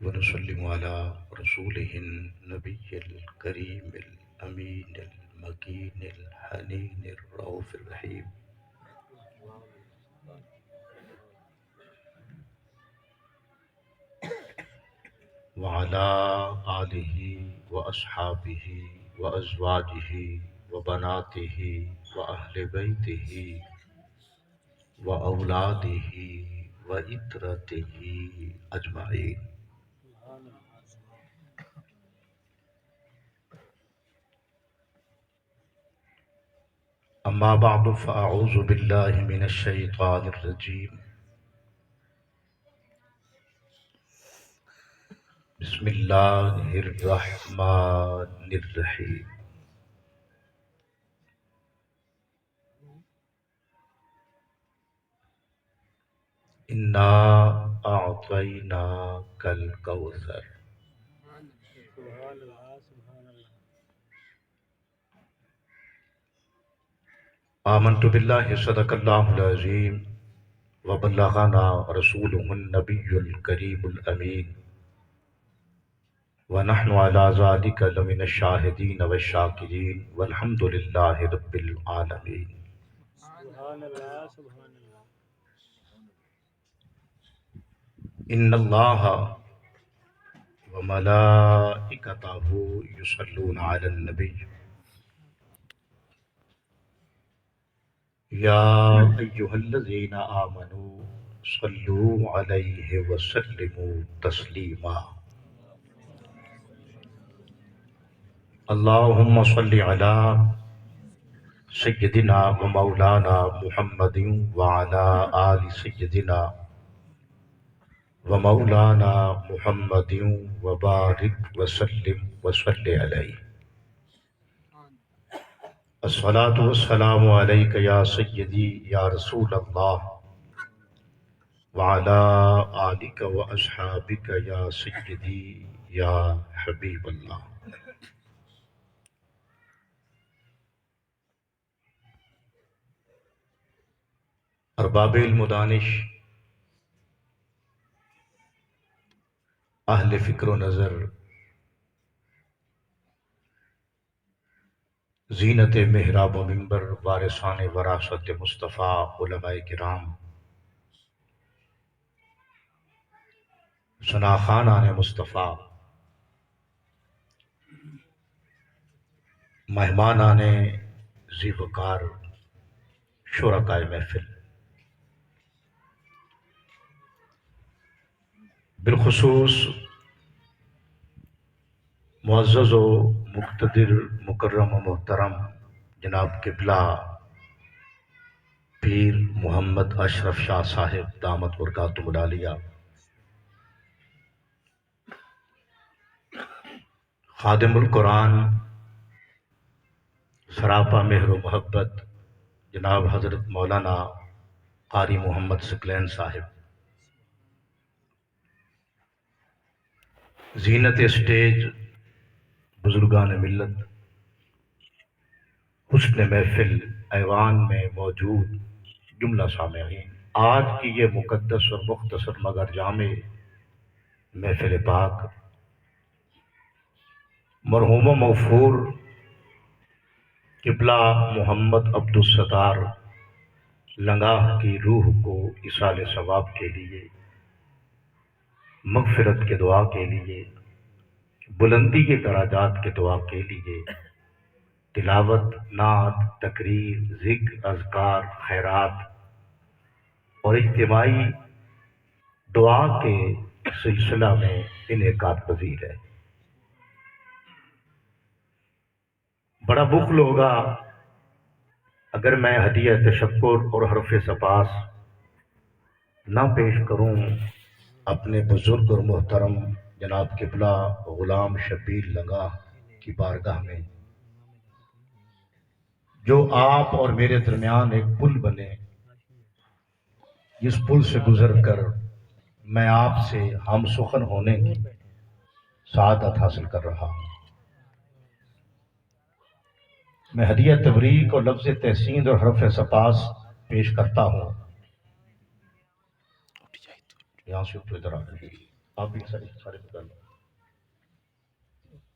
ونسلم على رسوله النبي الكريم الأمين المكين الحنين الرؤوف الرحيم وعلى آله وأصحابه وأزواجه وبناته وأهل بيته وأولاده وإترته أجمعين. أما بعد فأعوذ بالله من الشيطان الرجيم. بسم الله الرحمن الرحيم. إنا أعطيناك الكوثر. آمنت بالله صدق الله العظيم وبلغنا رسوله النبي الكريم الأمين ونحن على ذلك لمن الشاهدين والشاكرين والحمد لله رب العالمين. إن الله وملائكته يصلون على النبي يا أيها الذين آمنوا صلوا عليه وسلموا تسليما. اللهم صل على سيدنا ومولانا محمد وعلى آل سيدنا ومولانا محمد وبارك وسلم وصل عليه. الصلاة والسلام عليك يا سيدي يا رسول الله وعلى آلك وأصحابك يا سيدي يا حبيب الله. ارباب علم و دانش، اہل فکر و نظر، زینت محراب و منبر، وارثان وراثت مصطفیٰ، علماء کرام، شناخانان مصطفیٰ، مہمانان ذی وقار، شرکائے محفل، بالخصوص معزز و مقتدر، مکرم و محترم جناب قبلہ پیر محمد اشرف شاہ صاحب دامت برکاتہم العالیہ، خادم القرآن سراپا مہر و محبت جناب حضرت مولانا قاری محمد ثقلین صاحب، زینت اسٹیج، بزرگان ملت، حسن محفل، ایوان میں موجود جملہ سامعین، آج کی یہ مقدس اور مختصر مگر جامع محفل پاک مرحوم و مغفور قبلہ محمد عبدالستار لنگاہ کی روح کو ایصال ثواب کے لیے، مغفرت کے دعا کے لیے، بلندی کے درجات کے دعا کے لیے، تلاوت، نعت، تقریر، ذکر، اذکار، خیرات اور اجتماعی دعا کے سلسلہ میں انعقاد پذیر ہے۔ بڑا بخل ہوگا اگر میں ہدیہ تشکر اور حرف سپاس نہ پیش کروں اپنے بزرگ اور محترم جناب قبلہ غلام شبیر لنگاہ کی بارگاہ میں، جو آپ اور میرے درمیان ایک پل بنے، جس پل سے گزر کر میں آپ سے ہم سخن ہونے کی سعادت حاصل کر رہا ہوں۔ میں ہدیہ تبریک اور لفظ تحسین اور حرف سپاس پیش کرتا ہوں۔ یہاں سے تو ادھر آ گئی۔ آپ بھی سارے بتا لیں۔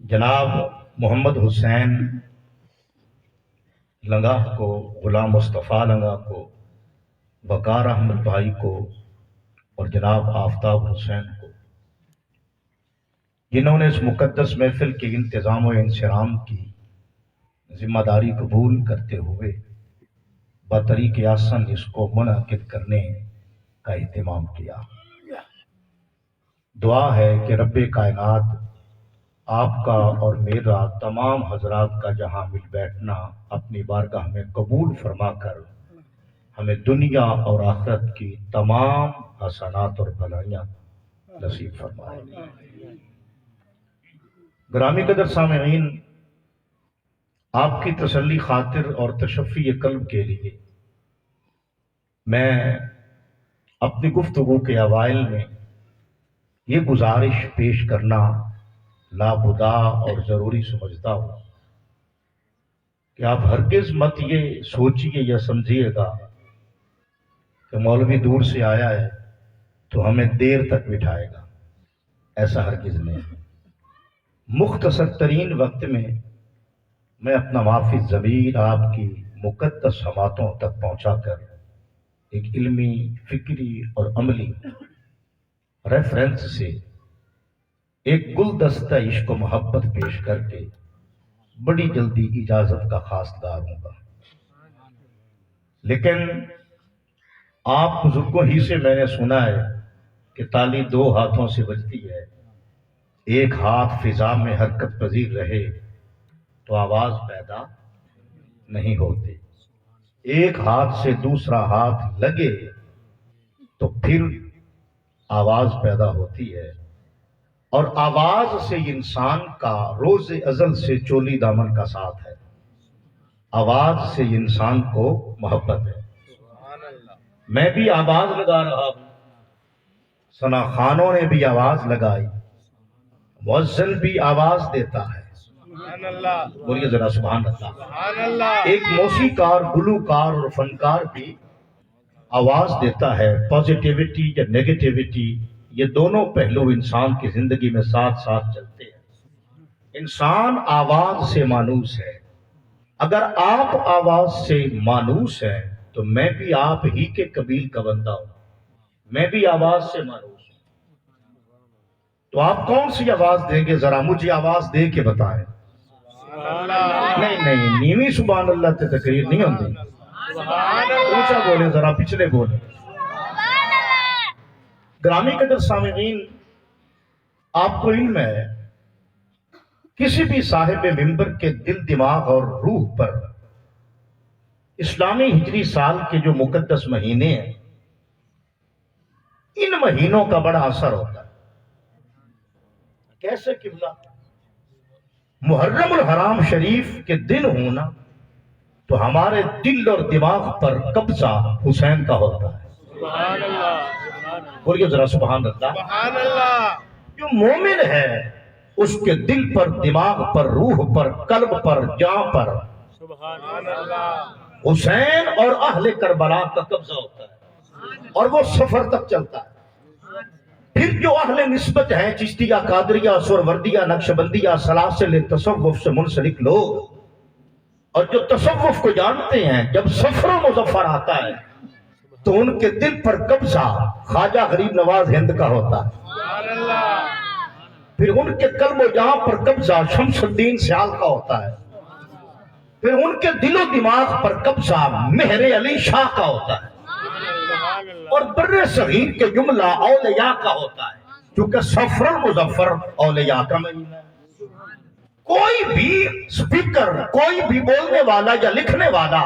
جناب محمد حسین لنگاہ کو، غلام مصطفیٰ لنگاہ کو، وقار احمد بھائی کو اور جناب آفتاب حسین کو، جنہوں نے اس مقدس محفل کے انتظام و انصرام کی ذمہ داری قبول کرتے ہوئے بطریق آسن اس کو منعقد کرنے کا اہتمام کیا۔ دعا ہے کہ رب کائنات آپ کا اور میرا تمام حضرات کا جہاں مل بیٹھنا اپنی بارگاہ میں قبول فرما کر ہمیں دنیا اور آخرت کی تمام حسنات اور بھلائیاں نصیب فرمائے۔ گرامی قدر سامعین، آپ کی تسلی خاطر اور تشفی قلب کے لیے میں اپنی گفتگو کے اوائل میں یہ گزارش پیش کرنا لابدا اور ضروری سمجھتا ہوں کہ آپ ہرگز مت یہ سوچیے یا سمجھیے گا کہ مولوی دور سے آیا ہے تو ہمیں دیر تک بٹھائے گا، ایسا ہرگز نہیں۔ مختصر ترین وقت میں اپنا معافی ضمیر آپ کی مقدس سماعتوں تک پہنچا کر ایک علمی، فکری اور عملی ریفرنس سے ایک گلدستہ عشق و محبت پیش کر کے بڑی جلدی اجازت کا خواستگار ہوں گا۔ لیکن آپ بزرگوں ہی سے میں نے سنا ہے کہ تالی دو ہاتھوں سے بجتی ہے، ایک ہاتھ فضا میں حرکت پذیر رہے تو آواز پیدا نہیں ہوتی، ایک ہاتھ سے دوسرا ہاتھ لگے تو پھر آواز پیدا ہوتی ہے، اور آواز سے انسان کا روز ازل سے چولی دامن کا ساتھ ہے، آواز سے انسان کو محبت ہے۔ میں بھی آواز لگا رہا ہوں، ثنا خانوں نے بھی آواز لگائی، مؤذن بھی آواز دیتا ہے، بولیے ذرا سبحان اللہ۔ ایک موسیقار، گلوکار اور فنکار بھی آواز دیتا ہے۔ پازیٹیوٹی یا نیگیٹیوٹی، یہ دونوں پہلو انسان کی زندگی میں ساتھ ساتھ چلتے ہیں۔ انسان آواز سے مانوس ہے۔ اگر آپ آواز سے مانوس ہیں تو میں بھی آپ ہی کے قبیل کا بندہ ہوں، میں بھی آواز سے مانوس ہوں۔ تو آپ کون سی آواز دیں گے؟ ذرا مجھے آواز دے کے بتائیں۔ نہیں، نیوی سبحان اللہ تے تقریر نہیں ہوتی، اونچا بولے، ذرا پچھلے بولے۔ گرامی قدر سامعین، آپ کو علم ہے کسی بھی صاحب منبر کے دل، دماغ اور روح پر اسلامی ہجری سال کے جو مقدس مہینے ہیں، ان مہینوں کا بڑا اثر ہوتا ہے۔ کیسے قبلہ؟ محرم الحرام شریف کے دن ہونا تو ہمارے دل اور دماغ پر قبضہ حسین کا ہوتا ہے۔ سبحان اللہ، بولیے ذرا سبحان اللہ۔ سبحان اللہ۔ جو مومن ہے اس کے دل پر، دماغ پر، روح پر، قلب پر، جاں پر سبحان اللہ حسین اور اہل کربلا کا قبضہ ہوتا ہے، اور وہ سفر تک چلتا ہے۔ پھر جو اہل نسبت ہیں، چشتیہ، قادریہ، سہروردیہ، نقشبندیہ، سلاسل تصوف سے منسلک لوگ، اور جو تصوف کو جانتے ہیں، جب سفر و مظفر آتا ہے تو ان کے دل پر قبضہ خواجہ غریب نواز ہند کا ہوتا ہے۔ پھر ان کے قلب و جہاں پر قبضہ شمس الدین سیال کا ہوتا ہے۔ پھر ان کے دل و دماغ پر قبضہ مہر علی شاہ کا ہوتا ہے، اور بر صغیر کے جملہ اولیاء کا ہوتا ہے، کیونکہ سفر المظفر اولیاء کا مہینہ ہے۔ کوئی بھی سپیکر، کوئی بھی بولنے والا یا لکھنے والا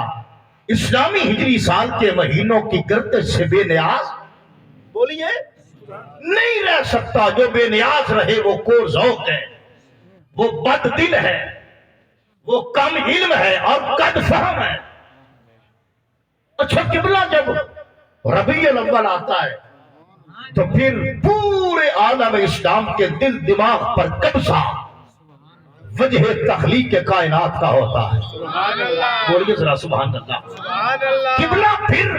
اسلامی ہجری سال کے مہینوں کی گردش سے بے نیاز، بولیے، نہیں رہ سکتا۔ جو بے نیاز رہے وہ کو ذوق ہے، وہ بد دل ہے، وہ کم علم ہے اور قد فہم ہے۔ اچھا قبلہ جب ربیع الاول آتا ہے تو پھر پورے عالم اسلام کے دل، دماغ پر قبضہ وجہ تخلیق کائنات کا ہوتا ہے۔ سبحان اللہ، بولیے ذرا سبحان اللہ۔ سبحان اللہ۔ قبلہ پھر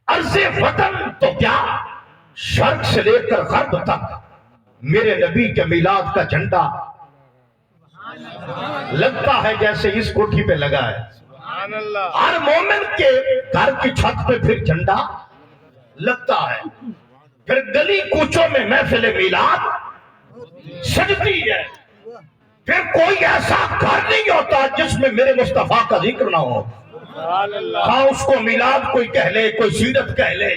عرض وطن تو کیا شرق سے لے کر غرب تک میرے نبی کے میلاد کا جھنڈا لگتا ہے جیسے اس کوٹھی پہ لگا ہے. ہر مومن کے گھر کی چھت پہ پھر جھنڈا لگتا ہے. پھر گلی کوچوں میں محفل میلاد سجتی ہے. پھر کوئی ایسا گھر نہیں ہوتا جس میں میرے مصطفیٰ کا ذکر نہ ہو. ہاں اس کو میلاد کوئی کہہ لے, کوئی سیرت کہہ لے,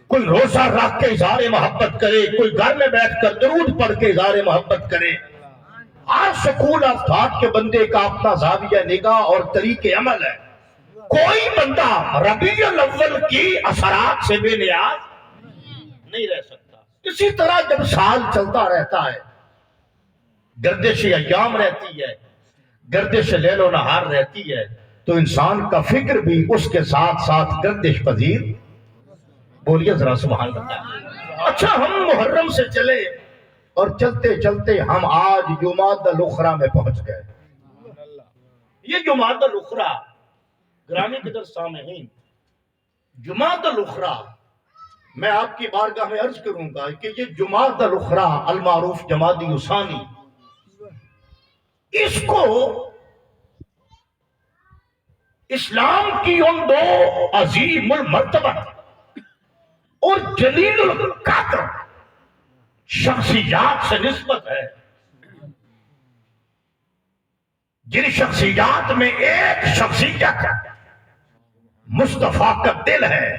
کوئی روزہ رکھ کے اظہار محبت کرے, کوئی گھر میں بیٹھ کر درود پڑھ کے اظہار محبت کرے. ہر سکول افراد کے بندے کا اپنا زاویہ نگاہ اور طریق عمل ہے. کوئی بندہ ربیع الاول کی اثرات سے بے نیاز نہیں رہ سکتا. اسی طرح جب سال چلتا رہتا ہے, گردش ایام رہتی ہے, گردش لیل و نہار رہتی ہے, تو انسان کا فکر بھی اس کے ساتھ ساتھ گردش پذیر. بولیے ذرا سبحان اللہ. اچھا ہم محرم سے چلے اور چلتے چلتے ہم آج جمادی الاخری میں پہنچ گئے. یہ جمادی الاخری گرامی قدر سامعین, جمادی الاخری میں آپ کی بارگاہ میں عرض کروں گا کہ یہ جمادی الاخری المعروف جمادی ثانی, اس کو اسلام کی ان دو عظیم المرتبہ اور جلیل القدر شخصیات سے نسبت ہے, جن شخصیات میں ایک شخصیت مصطفیٰ کا دل ہے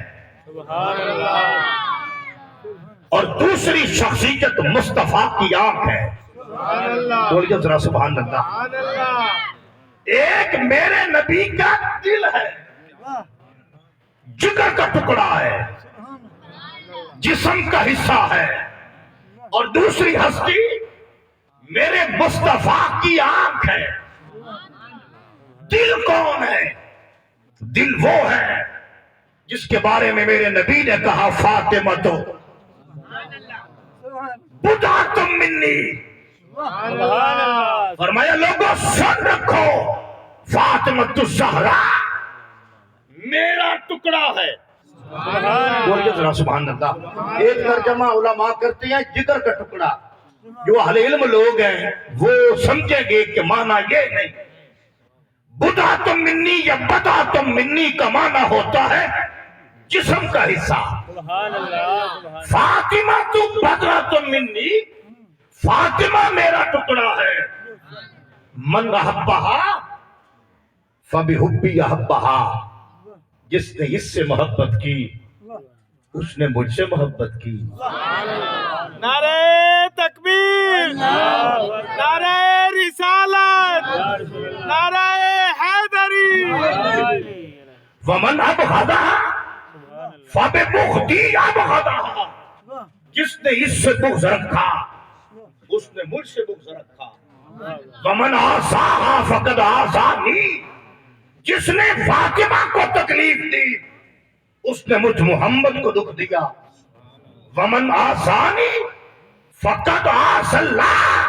اور دوسری شخصیت مصطفیٰ کی آنکھ ہے. بولیے ذرا سبحان اللہ. ایک میرے نبی کا دل ہے, جگر کا ٹکڑا ہے, جسم کا حصہ ہے, اور دوسری ہستی میرے مصطفیٰ کی آنکھ ہے. دل کون ہے؟ دل وہ ہے جس کے بارے میں میرے نبی نے کہا فاطمہ تو بضعۃ منی. فرمایا لوگوں سن رکھو, فاطمہ الزہرا میرا ٹکڑا ہے. بولیے ذرا سبحان اللہ. ایک ترجمہ علماء کرتے ہیں جگر کا ٹکڑا. جو اہل علم لوگ ہیں وہ سمجھیں گے کہ معنی یہ نہیں. بضعۃ منی یا بضعۃ منی کا معنی ہوتا ہے جسم کا حصہ. فاطمہ تو بضعۃ منی, فاطمہ میرا ٹکڑا ہے. من احبہا فبحبی احبہا, جس نے اس سے محبت کی اس نے مجھ سے محبت کی. نعرہ تکبیر, نعرہ رسالت, نعرہ حیدری. ومن ابغضہا فببغضی ابغضہا, جس نے اس سے بغض رکھا اس نے مجھ سے بغض رکھا. ومن آذاہا فقد آذانی, جس نے فاطمہ کو تکلیف دی اس نے مجھ محمد کو دکھ دیا. ومن آذانی فقد آذى اللہ,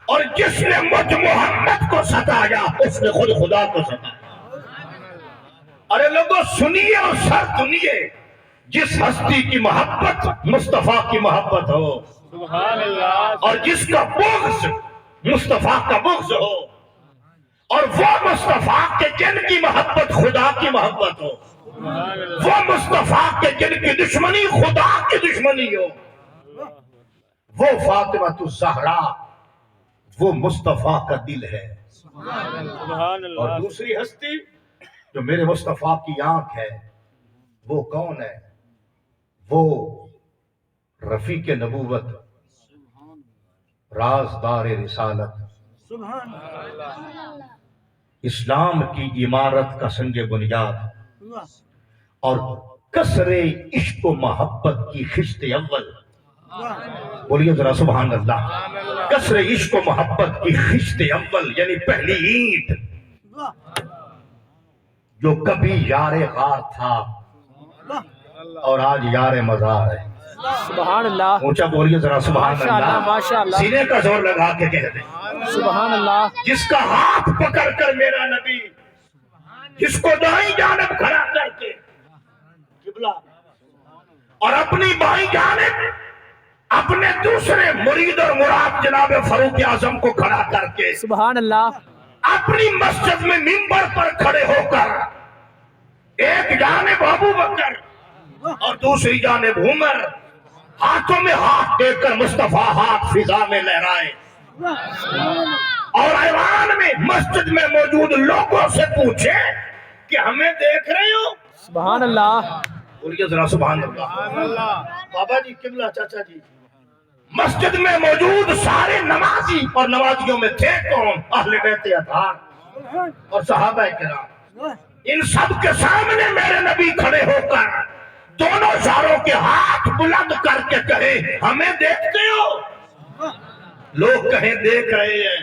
اور جس نے مجھ محمد کو ستایا اس نے خود خدا کو ستایا. ارے لوگوں سنیے اور سر سنیے, جس ہستی کی محبت مصطفیٰ کی محبت ہو اور جس کا بغض مصطفیٰ کا بغض ہو, اور وہ مصطفیٰ کے جن کی محبت خدا کی محبت ہو, وہ مصطفیٰ کے جن کی دشمنی خدا کی دشمنی ہو, وہ فاطمہ الزہرا وہ مصطفیٰ کا دل ہے. اور دوسری ہستی جو میرے مصطفیٰ کی آنکھ ہے وہ کون ہے؟ وہ رفیق نبوت, رازدار رسالت, اسلام کی عمارت کا سنگ بنیاد, اور کثر عشق و محبت کی خشت اول. بولیے ذرا سبحان اللہ. کثر عشق و محبت کی خشت اول یعنی پہلی اینٹ, جو کبھی یار غار تھا اور آج یار مزار ہے. سبحان اللہ. اونچا بولیے ذرا سبحان اللہ. ماشاءاللہ. سینے کا زور لگا کے کہہ دیں سبحان اللہ. جس کا ہاتھ پکڑ کر میرا نبی, جس کو دائیں جانب کھڑا کر کے قبلہ اور اپنی بائیں جانب اپنے دوسرے مرید اور مراد جناب فاروق اعظم کو کھڑا کر کے سبحان اللہ اپنی مسجد میں منبر پر کھڑے ہو کر ایک جانب ابو بکر اور دوسری جانب عمر ہاتھوں میں ہاتھ دے کر مصطفیٰ ہاتھ فضا میں لہرائے اور ایوان میں مسجد میں موجود لوگوں سے پوچھے کہ ہمیں دیکھ رہے ہو؟ سبحان اللہ بولیے ذرا سبحان اللہ۔ بابا جی قبلہ چاچا جی، مسجد میں موجود سارے نمازی اور نمازیوں میں تھے کون؟ اہل بیت اطہار اور صحابہ کرام۔ ان سب کے سامنے میرے نبی کھڑے ہو کر دونوں اشاروں کے ہاتھ بلند کر کے کہے ہمیں دیکھتے ہو؟ لوگ کہیں دیکھ رہے ہیں،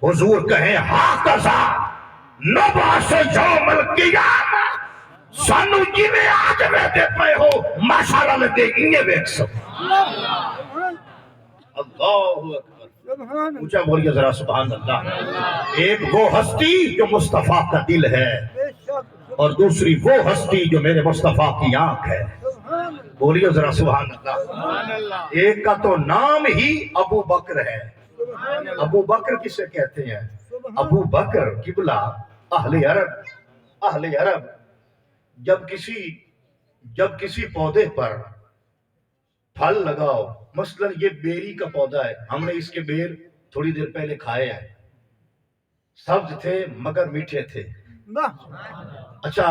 حضور کہیں ہاکذا نبعث یوم القیامہ، سانو جی میں آج ویدے پہ ہو ماشاءاللہ لگے انہیں ویک سب۔ اللہ اکبر، اونچا بولیے ذرا سبحان اللہ۔ ایک وہ ہستی جو مصطفیٰ کا دل ہے اور دوسری وہ ہستی جو میرے مصطفیٰ کی آنکھ ہے۔ بولیے ذرا سبحان اللہ۔ ایک کا تو نام ہی ابو بکر ہے۔ ابو بکر کسے کہتے ہیں؟ ابو بکر قبلہ اہل عرب جب کسی پودے پر پھل لگاؤ، مثلا یہ بیری کا پودا ہے، ہم نے اس کے بیر تھوڑی دیر پہلے کھائے ہیں، سبز تھے مگر میٹھے تھے۔ اچھا،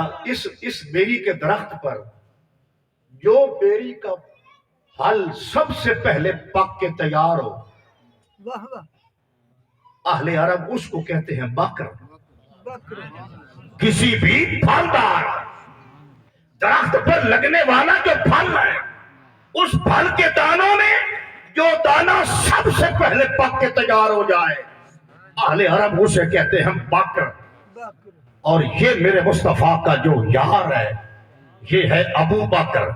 اس بیری کے درخت پر جو بیری کا پھل سب سے پہلے پک کے تیار ہو، اہل عرب اس کو کہتے ہیں بکر۔ کسی بھی پھلدار درخت پر لگنے والا جو پھل ہے، اس پھل کے دانوں میں جو دانہ سب سے پہلے پک کے تیار ہو جائے، اہل عرب اسے کہتے ہیں بکر۔ اور یہ میرے مصطفیٰ کا جو یار ہے، یہ ہے ابو بکر۔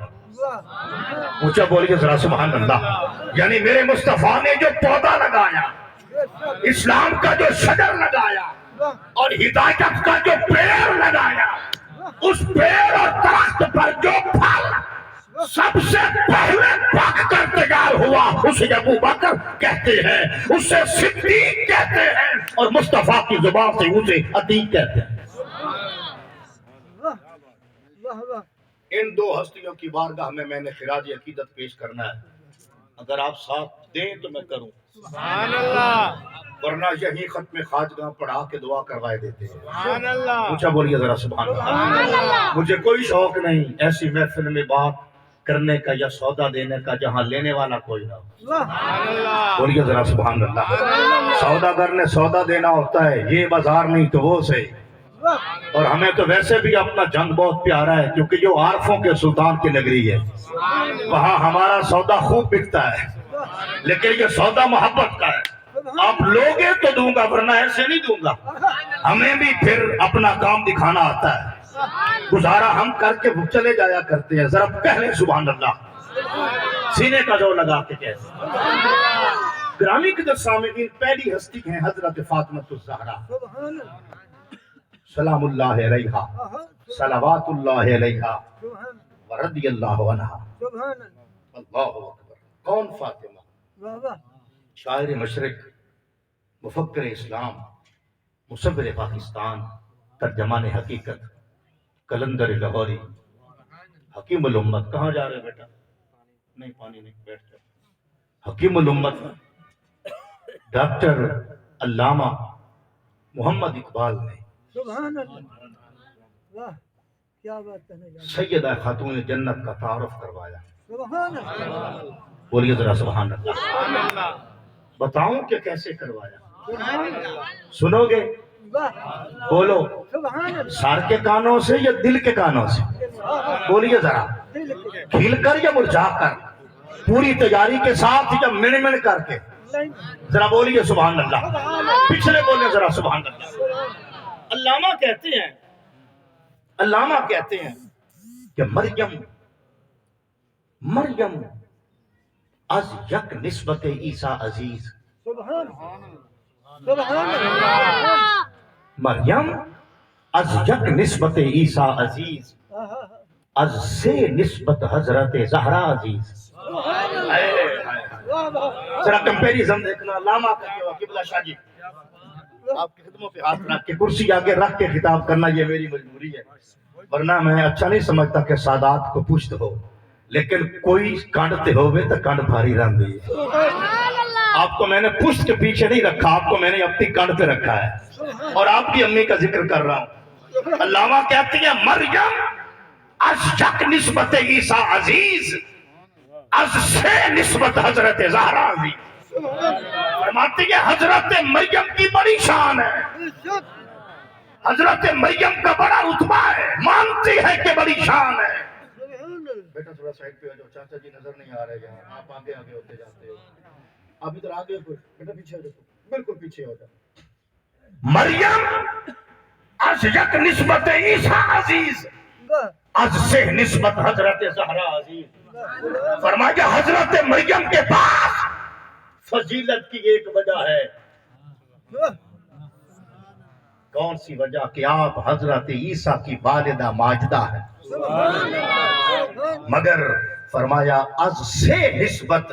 اونچا بولیے ذرا سبحان اللہ۔ یعنی میرے مصطفیٰ نے جو پودا لگایا، اسلام کا جو شجر لگایا اور ہدایت کا جو پیڑ لگایا، اس پیڑ اور درخت پر جو پھل سب سے پہلے پک کر تیار ہوا، اسے ابو بکر کہتے ہیں، اسے صدیق کہتے ہیں، اور مصطفیٰ کی زبان سے اسے عتیق کہتے ہیں۔ ان دو ہستیوں کی بارگاہ میں نے خراج عقیدت پیش کرنا ہے۔ اگر آپ ساتھ دیں تو میں کروں، سبحان اللہ ورنہ یہی ختم خواجگاہ پڑھا کے دعا کروائے دیتے ہیں۔ سبحان اللہ اونچا بولیے ذرا سبحان اللہ۔ مجھے کوئی شوق نہیں ایسی محفل میں بات کرنے کا یا سودا دینے کا جہاں لینے والا کوئی نہ ہو۔ سبحان اللہ بولیے ذرا سبحان اللہ۔ سوداگر نے سودا دینا ہوتا ہے، یہ بازار نہیں تو وہ صحیح۔ اور ہمیں تو ویسے بھی اپنا جنگ بہت پیارا ہے، کیونکہ جو عارفوں کے سلطان کی نگری ہے، وہاں ہمارا سودا خوب بکتا ہے، لیکن یہ سودا محبت کا ہے۔ آپ لوگے تو دوں گا، ورنہ ایسے نہیں دوں گا۔ ہمیں بھی پھر اپنا کام دکھانا آتا ہے، گزارا ہم کر کے چلے جایا کرتے ہیں۔ ذرا پہلے سبحان اللہ سینے کا جو لگا کے کہتے ہیں۔ گرامی قدر سامعین، پہلی ہستی ہیں حضرت فاطمہ الزہرا سلام اللہ علیہا، صلوات اللہ علیہا ورضی اللہ عنہا۔ اللہ اکبر۔ کون فاطمہ؟ شاعر مشرق، مفکر اسلام، مصور پاکستان، ترجمان حقیقت، کلندر لاہوری، حکیم الامت۔ کہاں جا رہے بیٹا؟ نہیں پانی نہیں، بیٹھ جاؤ۔ حکیم الامت ڈاکٹر علامہ محمد اقبال نے سبحان اللہ، واہ کیا بات ہے، سیدہ خاتون جنت کا تعارف کروایا۔ سبحان اللہ، بولیے ذرا سبحان اللہ۔ سبحان اللہ بتاؤں کہ کیسے کروایا؟ سبحان اللہ، سنو گے؟ واہ بولو، سبحان اللہ، سار کے کانوں سے یا دل کے کانوں سے؟ بولیے ذرا، دل کے کھل کر یا مرجھا کر، پوری تیاری کے ساتھ یا مڑ مڑ کر کے؟ ذرا بولیے سبحان اللہ، پچھلے بولے ذرا سبحان اللہ۔ علامہ کہتے ہیں کہ مریم از یک نسبت عیسیٰ عزیز، سبحان سبحان اللہ، مریم از یک نسبت عیسیٰ عزیز، از سے نسبت حضرت زہرا عزیز. ذرا کمپیریزن دیکھنا. علامہ کہتے ہو قبلہ شاہ جی آپ کی خدموں پہ ہاتھ رکھ کے کرسی آگے رکھ کے خطاب کرنا یہ میری مجبوری ہے، ورنہ میں اچھا نہیں سمجھتا کہ سادات کو پوچھتے ہو، لیکن کوئی کانڈتے ہوئے تو کانڈ بھاری رہن دی. آپ کو میں نے پشت کے پیچھے نہیں رکھا، آپ کو میں نے اپنی کانڈ پہ رکھا ہے، اور آپ کی امی کا ذکر کر رہا ہوں. علامہ کہتی ہے مریم از یک نسبت عیسیٰ عزیز، از سے نسبت حضرت زہرا عزیز. فرماتی ہے حضرت مریم کی بڑی شان ہے، حضرت مریم کا بڑا رتبہ ہے، مانتی ہے کہ بڑی شان ہے. بیٹا تھوڑا سائڈ پہ ہو جاؤ، چاچا جی نظر نہیں آ رہے یہاں، آپ آگے آگے ہوتے جاتے ہو. آپ ادھر آگے ہو، بیٹا پیچھے ہو جاؤ، بالکل پیچھے ہو جاؤ. مریم از یک نسبت عیسیٰ عزیز، از سے نسبت حضرت زہرا عزیز. فرمایا حضرت مریم کے پاس فضیلت کی ایک وجہ ہے. کون سی وجہ؟ کہ آپ حضرت عیسیٰ کی والدہ ماجدہ ہے. مگر فرمایا از سے نسبت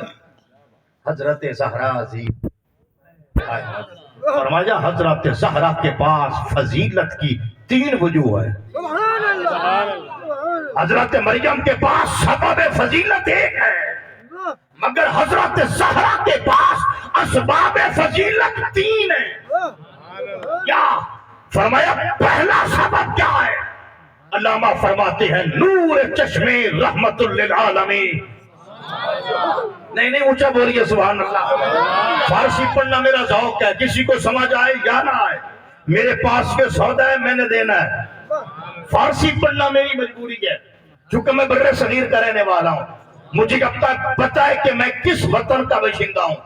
حضرت زہرا عزیز. فرمایا حضرت زہرا کے پاس فضیلت کی 3 وجوہ ہے. حضرت مریم کے پاس سبب فضیلت ایک ہے، مگر حضرت زہرا کے پاس اسباب فضیلت 3 ہیں. کیا؟ فرمایا پہلا سبب کیا ہے؟ علامہ فرماتے ہیں نور چشمے رحمت للعالمین. نہیں اونچا بولیے سبحان اللہ. فارسی پڑھنا میرا ذوق ہے، کسی کو سمجھ آئے یا نہ آئے، میرے پاس کے سودا ہے میں نے دینا ہے. فارسی پڑھنا میری مجبوری ہے، چونکہ میں بر صغیر کا رہنے والا ہوں. مجھے اب تک پتا ہے کہ میں کس وطن کا باشندہ ہوں.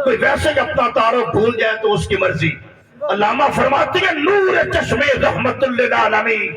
کوئی ویسے اپنا تعارف بھول جائے تو اس کی مرضی. علامہ فرماتے ہیں نور چشمے رحمت للعالمین.